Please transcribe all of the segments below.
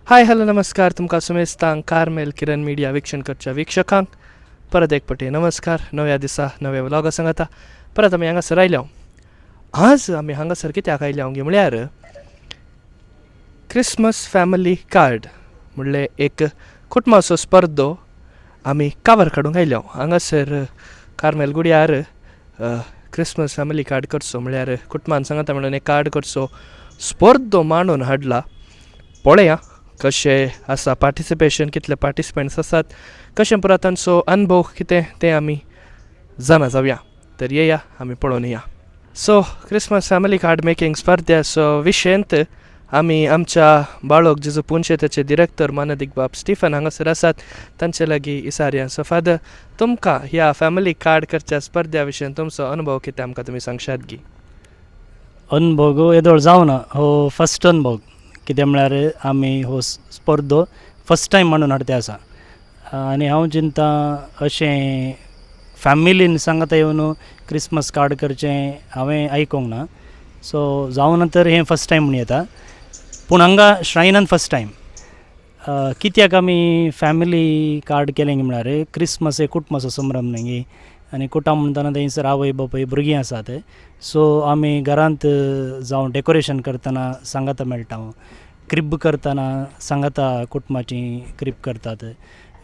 Hi hello नमस्कार तुमकां सुमेस्तांक Carmel किरण media वीक्षण करच्या वीक्षकांक परत एक पटी नमस्कार. नव्या दिसा नव्या व्लॉगा सांगता परत आमी हांगासर आयल्या. आज आमी हांगासर कित्याक आयल्या म्हळ्यार क्रिसमस फॅमिली कार्ड म्हणले एक कुटुंबाचो स्पर्धो आमी कावर काडूंक आयल्या. हांगासर कार्मेल गुड्यार क्रिसमस फॅमिली कार्ड करचो म्हळ्यार कुटुंबान सांगता म्हणून एक कार्ड करचो स्पर्धो मांडून हाडला. पळया कशें आसा पार्टिसिपेशन, कितले पार्टिसिपंट्स आसात, कशें परत तांचो अनुभव कितें तें आमी जाणा जावया. तर येया आमी पळोवन येया. So Christmas family card making स्पर्धा सो विशेंत आमी आमच्या बाळोक जेजू पुंचे तेचे डिरेक्टर मानदिक बाब स्टिफन हांगासर आसात, तांचे लागीं इसारिया. सो फादर, तुमकां ह्या फॅमिली कार्ड करच्या स्पर्धा विशयी तुमचो अनुभव कितें आमकां तुमी सांगशात गी? अनुभव येदोळ जावना हो फस्ट अनुभव, कित्याक म्हळ्यार आमी हो स्पर्धो फस्ट टायम म्हणून हाडटे आसा. आनी हांव चिंता अशें फॅमिलीन सांगता येवन क्रिसमस कार्ड करचें हांवें आयकोंक ना. सो जावना तर हें फस्ट टायम म्हणून येता, पूण हांगा श्रायनान फस्ट टायम. कित्याक आमी फॅमिली कार्ड केलें म्हळ्यार क्रिसमस एक कुटुंबाचो संभ्रम न्ही, आनी कुटुंब म्हणटना थंयसर आवय बापूय भुरगीं आसात. सो आमी घरांत जावं डेकोरेशन करतना सांगाता मेळटा, क्रिब करतना सांगाता कुटुंबाची क्रिब करतात,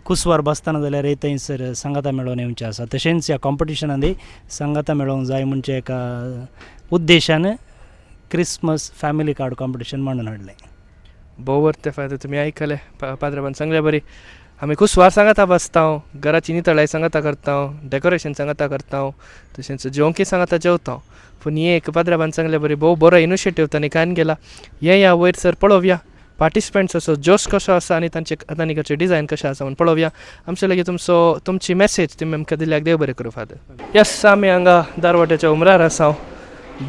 कुसवार बसतना जाल्यार थंयसर सांगाता मेळोवन येवचें आसा. तशेंच ह्या कॉम्पिटिशनांनी सांगाता मेळोवंक जाय म्हणचे एका उद्देशान क्रिसमस फॅमिली कार्ड कॉम्पिटिशन म्हणून हाडलें. भोव बरें फायदे तुमी आयकले. पाद्रबान सांगले बरी. आमी कुसवार सांगाता बसता, घराची नितळाय सांगाता करता, डेकोरेशन सांगाता करता, तशेंच जेवंकी सांगाता जेवता. पूण हे एक पाद्रबान सांगले बरी, भोव बरो इनिशिएटीव तांणी कान गेला. या वयर सर पळोवया पार्टिसिपंट्स असो जोश कसो आसा आनी तांचे कडचे डिजायन कशें आसा म्हूण पळोवया. आमचे लागीं तुमची मेसेज तुमी आमकां दिल्याक देव बरें करूं फादर. यस, आमी हांगा दारवाट्याच्या उमरार आसा.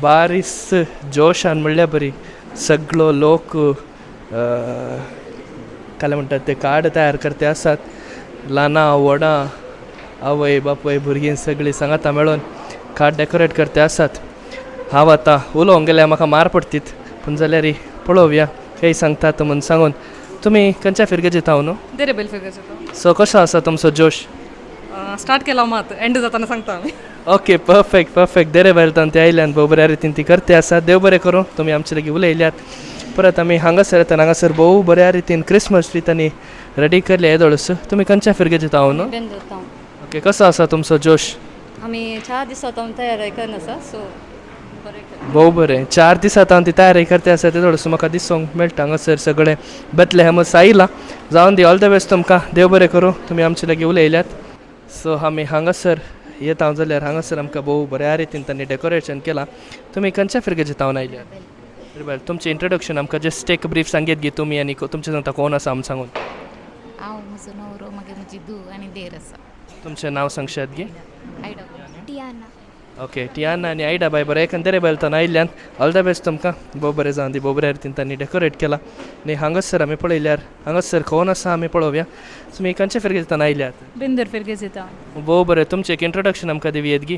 बारीस जोशान म्हणल्या बरी सगळो लोक काय म्हणटात ते कार्ड तयार करते आसात. ल्हानां व्हडां आवय बापूय भुरगीं सगळीं सांगाता मेळोन कार्ड डेकोरेट करते आसात. हांव आतां उलोवंक गेल्यार म्हाका मार पडटीत, पूण जाल्यार पळोवया काही सांगतात म्हूण सांगून. तुमी खंयच्या फिरगेजीत हांव न्हू? देरेबेल फिरगेजीत. सो कसो आसा तुमचो जोश? स्टार्ट केला मात एंड जाताना सांगता आमी. Okay, perfect. देरेबेलतान ते आयल्यान भोव बऱ्या रितीन ती करते आसात. देव बरें करूं. तुमी आमचे लागीं उलयल्यात. परत आमी हांगासर येतना हांगासर भोव बऱ्या रितीन क्रिसमस ट्री तांणी रेडी केल्ले येदोळस. तुमी खंयच्या फिरगेजीत हांव न्हू? ओके, कसो आसा तुमचो जोश? आमी 4 दीस जावन तयारी करन आसा. सो भोव बरें. 4 दीस हांव ती तयारी करते आसा तेदोळस म्हाका दिसोंक मेळटा. हांगासर सगळें बेतलेहेमूच आयला. जावन दी, ऑल द बेस्ट तुमकां. देव बरें करूं. तुमी आमचे लागीं उलयल्यात. सो आमी हांगासर येता जाल्यार हांगासर आमकां भोव बऱ्या रितीन तांणी डेकोरेशन केलां. तुमी खंयच्या फिरगेजीत हांव आयल्यात? तुमचें इंट्रोडक्शन आमकां जस्ट एक ब्रीफ सांगीत गी तुमी आनी तुमचें सांगता कोण आसा आमी सांगून. हांव म्हजो न्हवरो, मागीर म्हजी धूव आनी देर आसा. तुमचें नांव सांगशात गी? टियाना. ओके, टियाना आनी आयडा बाय बरें एकंदरे बेलतान आयल्यान. ऑल द बेस्ट तुमकां. भोव बरें जावन दी. भोव बऱ्या रितीन तांणी डेकोरेट केलां. आनी हांगासर आमी पळयल्यार हांगासर कोण आसा आमी पळोवया. तुमी खंयच्या फिरगेजीतान आयल्यात? बिंदर फिरगेजीत. भोव बरें. तुमचें एक इंट्रोडक्शन आमकां दिवयेत गी.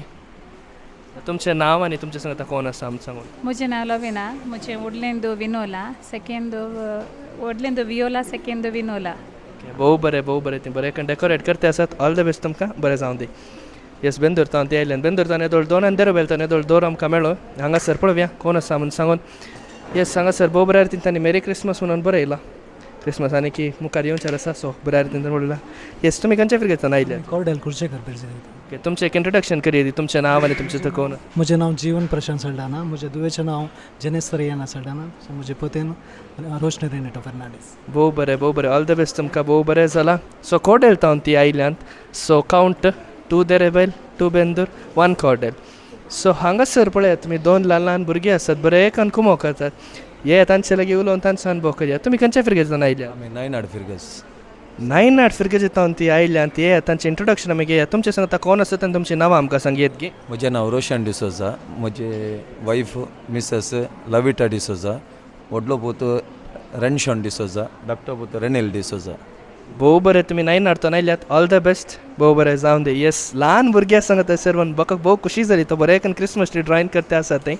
तुमचें नांव आनी तुमचें सांगता कोण आसा आमी सांगून. म्हजें नांव लविना. म्हजें व्हडलें विनोला, सेकेंड व्हडलें वियोला, सेकेंड विनोला. भोव बरें. ती बरें डेकोरेट करते आसात. ऑल द बेस्ट तुमकां. बरें जावन दी. येस, बेंदूरतान ते आयल्यान. बेंदूरतान येदोळ दोन देरो बेलतान येदोळ दोर आमकां मेळ्ळो. हांगासर पळोवया कोण आसा म्हूण सांगून. येस, हांगासर भोव बऱ्या रितीन तांणी मेरी क्रिसमस म्हणून बरयलां. क्रिसमस आनी की मुखार येवचार आसा. सो बऱ्या रितीन पळयलां. येस, तुमी खंयच्या फिरगेजीतान आयल्यात? कॉर्डेल कुर्चेकर. ओके, तुमचें एक इंट्रोडक्शन करिये दी. तुमचें नांव आनी तुमचें कोण? म्हजें नांव जीवन प्रशांत सल्डाना. म्हज्या दुवेचें नांव जेनेस रेयाना सल्डाना. सो म्हजे पतेन रोशनी रेनेटो फर्नांडीस. भोव बरें. ऑल द बेस्ट तुमकां. भोव बरें जालां. सो कॉर्डेल तावन ती आयल्यान. सो कावंट 2 देरेबेल, 2 बेंदूर, 1 कॉर्डेल. सो हांगासर पळयात तुमी 2 ल्हान भुरगीं आसात. बरें एकान कुमो करतात. हे तांचे लागीं उलोवन तांचो अनुभव करया. तुमी खंयच्या फिरगेजीतान आयल्या? आमी 9 फिरगेज. 9 फिरगेजीतान ती आयल्यान. ती तांचें इंट्रोडक्शन आमी घेया. तुमचें सांगता कोण आसा आनी तुमचीं नांवां आमकां सांगयेत गी. म्हजें नांव रोशन डिसोजा. म्हजे वायफ मिसेस लविटा डिसोजा. व्हडलो पूत रेनशॉन डिसोजा. धाकटो पूत रेनेल डिसोजा. भोव बरें. तुमी 9 हाडून आयल्यात. All the best. भोव बरें जावन दी. येस, ल्हान भुरगीं सांगता सर म्हाका भोव खुशी जाली. तो बरें एक क्रिसमस ट्री ड्रॉईंग करते आसा थंय.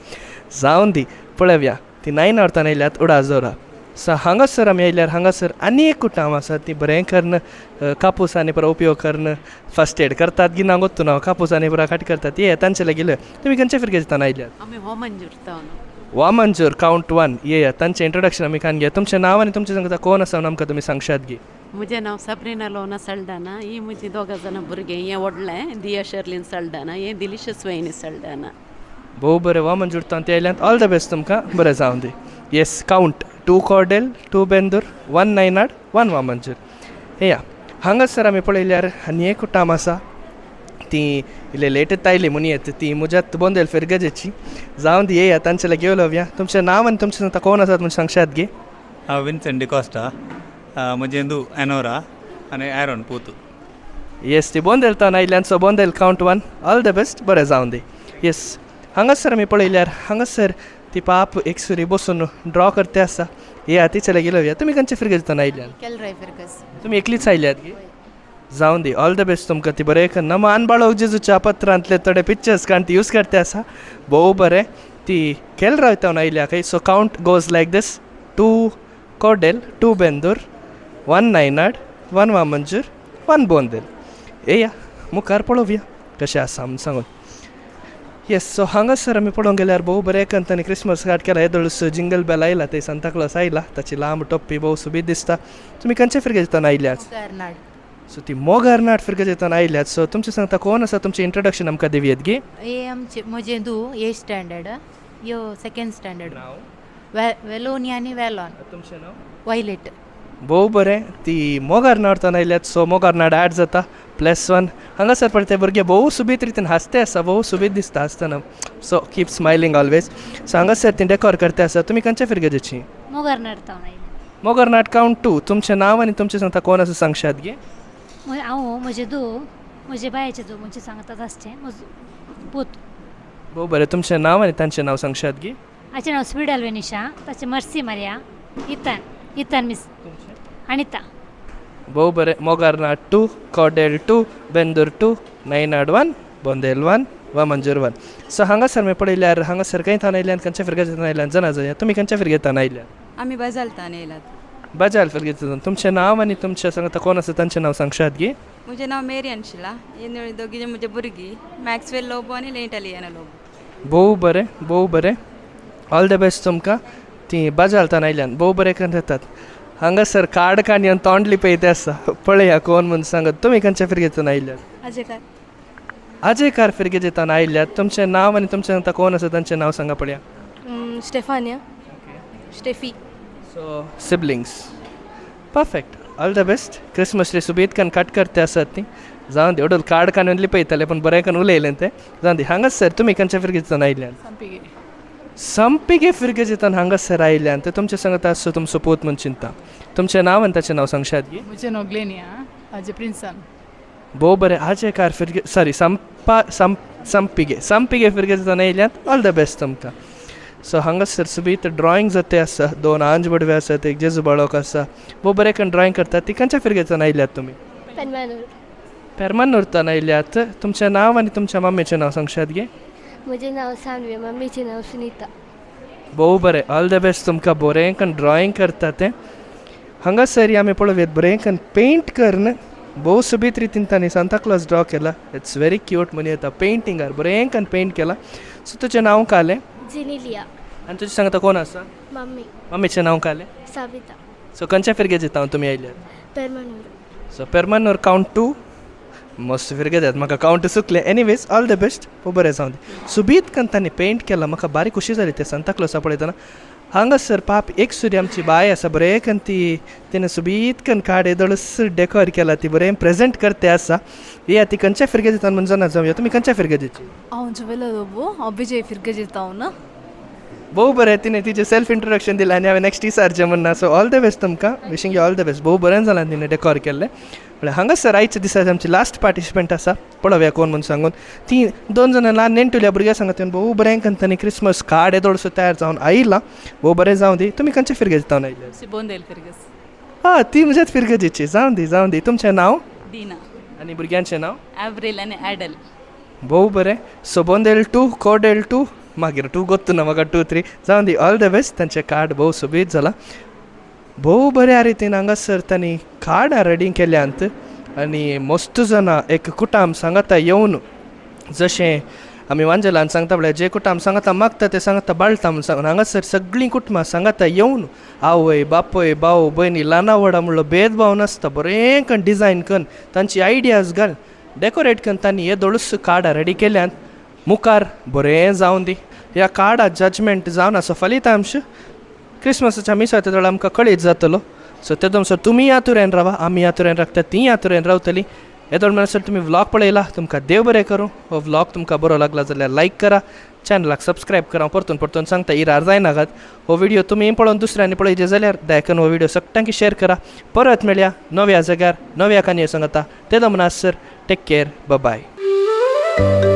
जावन दी. पळोवया ती 9 हाडून आयल्यात. उडा जोरा. सा हांगासर आमी आयल्यार हांगासर आनी एक कुटाम आसा ती बरें करून कापूस आनी परत उपयोग करून फर्स्ट एड करतात गिना गोत्तू ना कापूस आनी परत काट करतात ये तांचे गेले तुमी खंयचे फिरके दितान आयल्यात आम्ही हो मंजूर जावन वामंजूर काउंट 1 ये तांचे इंट्रोडक्शन आमी कान घे तुमचें नांव आनी तुमचें सांगता कोण आसा आमकां तुमी सांगशात गी म्हजें नांव सब्रिना लोना सल्डाना ही म्हजी दोगां जाणां भुरगीं हें व्हडलें दिया शर्लीन सल्डाना हें दिलिशियस वहिनी सल्डाना भोव बरें वामंजूर ते आयल्यात ऑल द बेस्ट तुमकां बरें जावं दी येस काउंट 2 कॉर्डेल 2 बेंदूर 1 नायनाड 1 वामंजूर हे या हांगासर आमी पळयल्यार आनी एक कुटाम आसा ती इल्ले लेटत आयली म्हूण येत ती मुजत बोंदेल फिरगजेची जावन दी येया तांचे लागीं येवलोवया तुमचें नांव आनी तुमचें सांगता कोण आसात म्हूण सांगशात गे विन्सेंट डिकॉस्टा म्हजेंदू एनोरा आनी आयरॉन पोतू येस ती बोंदेल तावन आयल्यान सो बोंदेल काउंट 1 ऑल द बेस्ट बरें जावन दी येस हांगासर आमी पळयल्यार हांगासर ती पाप एक सुरी बसून ड्रॉ करते आसा ये तिचे लागीं येवया तुमी खंयचे फिरगे दितान आयल्यान केलराय फिरगस तुमी एकलीच आयल्यात गे जावन दी ऑल द बेस्ट तुमकां ती बरें करना मान बाळोवक जेजूच्या पत्रांतले थोडे पिक्चर्स काण ती यूज करते आसा भोव बरें ती केल रावतावन आयल्या खंय सो काउंट गोज लायक दीस 2 कॉर्डेल 2 बेंदूर 1 नायनाड 1 वामंजूर 1 बोंदेल येया मुखार पळोवया कशें आसा म्हूण सांगून येस सो हांगासर आमी पळोवंक गेल्यार भोव बरें करून तांणी क्रिसमस कार्ड केला येदोळूस जिंगल बेल आयला ते सांता क्लॉस आयला ताची लांब टोप्पी भोव सुबीत दिसता तुमी खंयचे फिरगे दितान आयल्यात कर्नाड सो ती मोगारनाट फिरगे दितान आयल्यात सो तुमचें सांगता कोण आसा तुमचें इंट्रोडक्शन आमकां दिवयेत गे हे आमचे म्हजें दू 8th स्टँडर्ड यो 2nd स्टँडर्ड वेलोनी आनी वेलॉन तुमचें नांव वायलेट भोव बरें ती मोगारनाडतान आयल्यात सो मोगारनाड ॲड जाता +1 हांगासर पळय भुरगे भोव सुबीत रितीन हांसते आसा भोव सुबीत दिसता आसतना सो कीप स्मायलींग ऑलवेज सो हांगासर ती डेकोर करते आसा तुमी खंयचे फिरगे दिवची मोगारनाड जावन आयलें मोगारनाट काउंट 2 तुमचें नांव आनी तुमचें सांगता कोण आसा सांगशात गे हांव म्हजे दू म्हजे बायेचे दू म्हणजे सांगतात आसचें म्हजो पूत भोव बरें तुमचें नांव आनी तांचें नांव सांगशात गे हाचें नांव स्विडल वेनिशा ताचें मर्सी मारिया इतान मिस अनिता भोव बरें मोगारनाट 2 कॉर्डेल 2 बेंदूर 2 नायनाड 1 बोंदेल 1 वामंजूर 1 सो हांगासर आमी पळयल्यार हांगासर खंय थान आयल्यान खंयच्या फिरगे दितान आयल्यान जाणा जाया तुमी खंयच्या फिरगे दितान आयल्यान आमी बाजालतान येयलात बाजाल फिरगे दितान तुमचें नांव आनी तुमचें सांगता कोण आसा तांचें नांव सांगशात गे म्हजें नांव मेरी अंशिला हे दोगी म्हजे भुरगीं मॅक्सवेल लोबो आनी लेंटालियाना लोबो भोव बरें ऑल द बेस्ट तुमकां ती बाजालतान आयल्यान भोव बरें करून येतात हांगासर कार्ड काण येवन तोंड लिपयते आसा पळया कोण म्हूण सांगत तुमी खंयच्या फिरगे दितान आयल्यात आजयकार फिरगे दितान आयल्यात तुमचें नांव आनी तुमचें सांगता कोण आसा तांचें नांव सांगा पळया Stefania Steffi so siblings perfect all the best Christmas tree सुबीत कान कट करते आसात ती जावन दी ओडोल कार्ड कान येवन लिपयताले पूण बरें करून उलयलें तें जावन दी हांगासर तुमी खंयच्या फिरगे दितान आयल्यान संपिगे फिरगे दितान हांगासर आयल्यान ते तुमचें सांगता आसो तुमचो पूत म्हूण चिंता तुमचें नांव आनी ताचें नांव सांगशात गे म्हजें नांव ग्लेनिया हाजे प्रिन्सान भोव बरें आजयकार फिरगे सॉरी संपिगे फिरगे दितान आयल्यात ऑल द बेस्ट तुमकां सो हांगासर सुबीत ड्रॉइंग जाते आसा 2 आंज बडवे आसात एक जेजू बाळोक आसा भोव बरें करून ड्रॉइंग करतात ती खंयच्या फिरगे दितान आयल्यात तुमी पेरमानूरतान आयल्यात तुमचें नांव आनी तुमच्या मम्मीचें नांव सांगशात गे म्हजें नांव सानवी मम्मीचें नांव सुनीता भोव बरें ऑल द बेस्ट तुमकां बरें करून ड्रॉइंग करता तें हांगासर आमी पळोवया बरें करून पेंट करून भोव सुबीत रितीन तांणी सांता क्लॉज ड्रॉ केला इट्स व्हेरी क्यूट म्हूण येता पेंटिंगार बरें करून पेंट केला सो तुजें नांव कालें जिनिलिया आनी तुजें सांगता कोण आसा मम्मी मम्मीचें नांव कालें साबिता सो खंयच्या फिरगे दिता तुमी आयल्यात पेरमानूर सो पेरमानूर काउंट 2 मस्त फिरगे जात म्हाका काउंट चुकले एनीवेज ऑल द बेस्ट खूब बरें जावन सुबीत करून तांणी पेंट केला म्हाका बारीक खुशी जाली ते सांता क्लॉसा पळयतना हांगासर पाप एक सुरी आमची बाय आसा बरें करून तिणें सुबीत करून कार्ड येदोळूस डेकोर केला ती बरें प्रेजेंट करते आसा या ती खंयच्या फिरगे दिता म्हण जाणा जावया तुमी खंयच्या फिरगे दिवची हांव जुवेला लोबो हांव विजय फिरगे दितां ना भोव बरें तिणें तिचें सेल्फ इंट्रोडक्शन दिलें आनी हांवें नेक्स्ट इसारचें म्हणना सो ऑल द बेस्ट तुमकां विशींग यू ऑल द बेस्ट भोव बरें जालां तिणें डेकोर केल्लें म्हळ्यार हांगासर आयच्या दिसा आमची लास्ट पार्टिसिपंट आसा पळोवया कोण म्हूण सांगून ती 2 जाणां ल्हान नेण्टेल्या भुरग्यां सांगता तेन्ना भोव बरें करून तांणी क्रिसमस कार्ड येदोळसो तयार जावन आयला भोव बरें जावं दी तुमी खंयचे फिरगे दितावन आयले बोंदेल फिरगस ती म्हज्याच फिरगे दिवची जावं दी तुमचें नांव दिना आनी भुरग्यांचें नांव एव्रिल आनी एडल भोव बरें सो बोंदेल 2 कॉर्डेल 2 मागीर 2 गोत्तू ना म्हाका 2 3 जावं दी ऑल द बेस्ट तांचें कार्ड भोव सुबीत जालां भोव बऱ्या रितीन हांगासर तांणी कार्डां रेडी केल्यांत आनी मस्त जाणां एक कुटाम सांगाता येवन जशें आमी वांजेलान सांगता म्हळ्यार जे कुटाम सांगाता मागता ते सांगाता बाळटा म्हूण सांगून हांगासर सगळीं कुटुंबां सांगाता येवन आवय बापय भाव भयणी ल्हाना व्हडा म्हणलो भेदभाव नासता बरें करून डिजायन करून तांची आयडियाज घाल डेकोरेट करून तांणी हे दोळूस कार्डां रेडी केल्यांत मुखार बरें जावन दी ह्या कार्डा जजमेंट जावन आसा फलितांश क्रिसमसाच्या मिसा तेदोळ आमकां कळीत जातलो सो तेदोमसर तुमी आतुरेन रावा आमी आतुरेन रावता तीं आतुरेन रावतलीं येदोळ म्हणसर तुमी व्लॉग पळयला तुमकां देव बरें करूं हो व्लॉग तुमकां बरो लागला जाल्यार लायक करा चॅनलाक सबस्क्रायब करा परतून परतून सांगता इरार जायनाकात हो व्हिडिओ तुमी पळोवन दुसऱ्यांनी पळयचे जाल्यार दयाकन हो व्हिडिओ सगळ्यांक शेअर करा परत मेळया नव्या जाग्यार नव्या काणये सांगता तेदो म्हणसर टेक केअर बाय